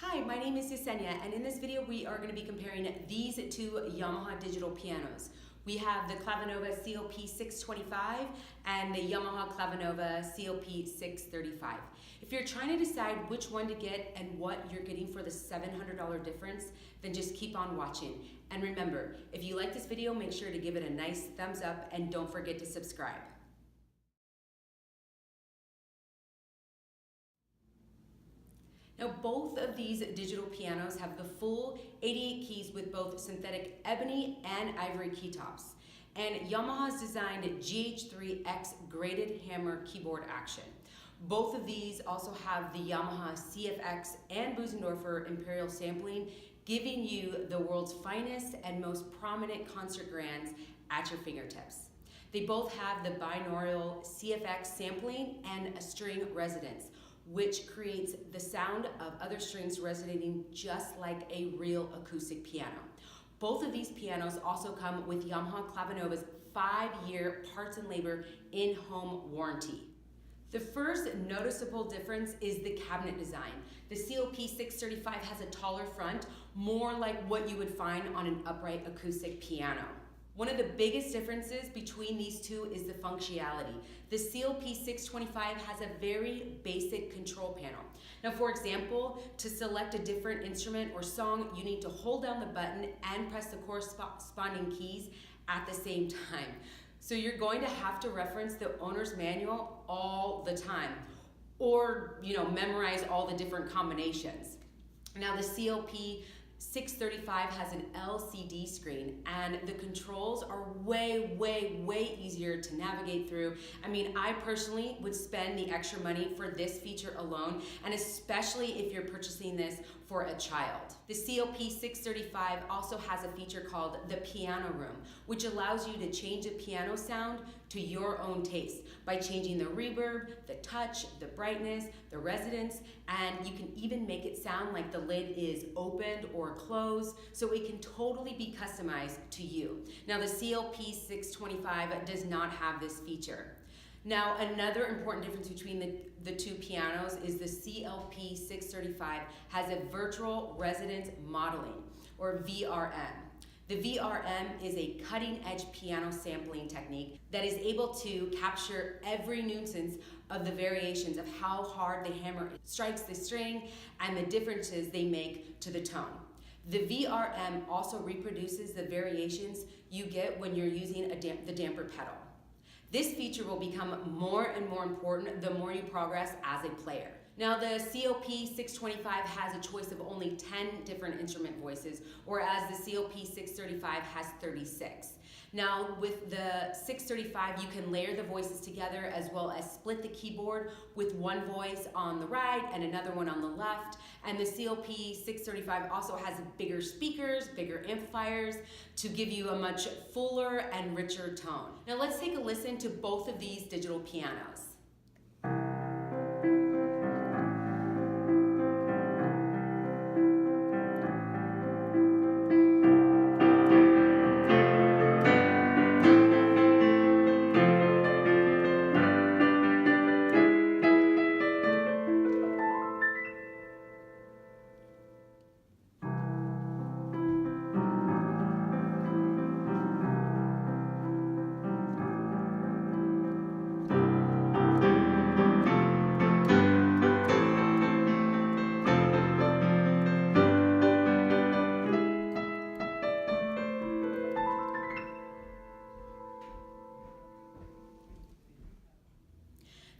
Hi, my name is Yesenia, and in this video we are going to be comparing these two Yamaha digital pianos. We have the Clavinova CLP625 and the Yamaha Clavinova CLP635. If you're trying to decide which one to get and what you're getting for the $700 difference, then just keep on watching. And remember, if you like this video, make sure to give it a nice thumbs up and don't forget to subscribe. Now, both of these digital pianos have the full 88 keys with both synthetic ebony and ivory key tops. And Yamaha's designed GH3X graded hammer keyboard action. Both of these also have the Yamaha CFX and Bösendorfer Imperial sampling, giving you the world's finest and most prominent concert grands at your fingertips. They both have the binaural CFX sampling and a string resonance, which creates the sound of other strings resonating just like a real acoustic piano. Both of these pianos also come with Yamaha Clavinova's 5-year parts and labor in-home warranty. The first noticeable difference is the cabinet design. The CLP635 has a taller front, more like what you would find on an upright acoustic piano. One of the biggest differences between these two is the functionality. The CLP625 has a very basic control panel. Now, for example, to select a different instrument or song, you need to hold down the button and press the corresponding keys at the same time. So you're going to have to reference the owner's manual all the time, or memorize all the different combinations. Now, the CLP635 has an LCD screen, and the controls are way easier to navigate through. I mean, I personally would spend the extra money for this feature alone, and especially if you're purchasing this for a child. The CLP635 also has a feature called the piano room, which allows you to change the piano sound to your own taste by changing the reverb, the touch, the brightness, the resonance, and you can even make it sound like the lid is opened or closed, so it can totally be customized to you. Now, the CLP625 does not have this feature. Now, another important difference between the two pianos is the CLP635 has a virtual resonance modeling, or VRM. The VRM is a cutting-edge piano sampling technique that is able to capture every nuisance of the variations of how hard the hammer strikes the string and the differences they make to the tone. The VRM also reproduces the variations you get when you're using the damper pedal. This feature will become more and more important the more you progress as a player. Now, the CLP625 has a choice of only 10 different instrument voices, whereas the CLP635 has 36. Now, with the 635, you can layer the voices together as well as split the keyboard with one voice on the right and another one on the left. And the CLP635 also has bigger speakers, bigger amplifiers to give you a much fuller and richer tone. Now, let's take a listen to both of these digital pianos.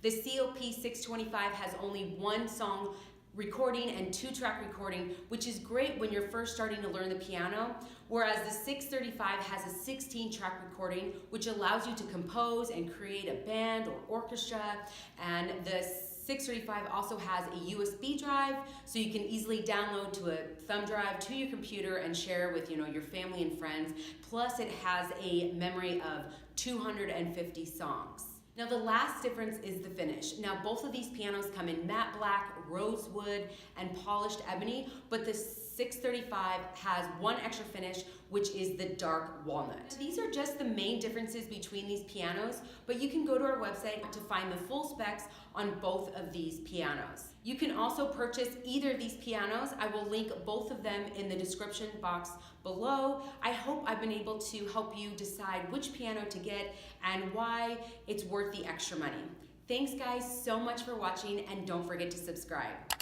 The CLP625 has only one song recording and 2-track recording, which is great when you're first starting to learn the piano, whereas the 635 has a 16-track recording, which allows you to compose and create a band or orchestra, and the 635 also has a USB drive, so you can easily download to a thumb drive to your computer and share with your family and friends. Plus, it has a memory of 250 songs. Now, the last difference is the finish. Now, both of these pianos come in matte black, rosewood, and polished ebony, but the 635 has one extra finish, which is the dark walnut. These are just the main differences between these pianos, but you can go to our website to find the full specs on both of these pianos. You can also purchase either of these pianos. I will link both of them in the description box below. I hope I've been able to help you decide which piano to get and why it's worth the extra money. Thanks guys so much for watching, and don't forget to subscribe.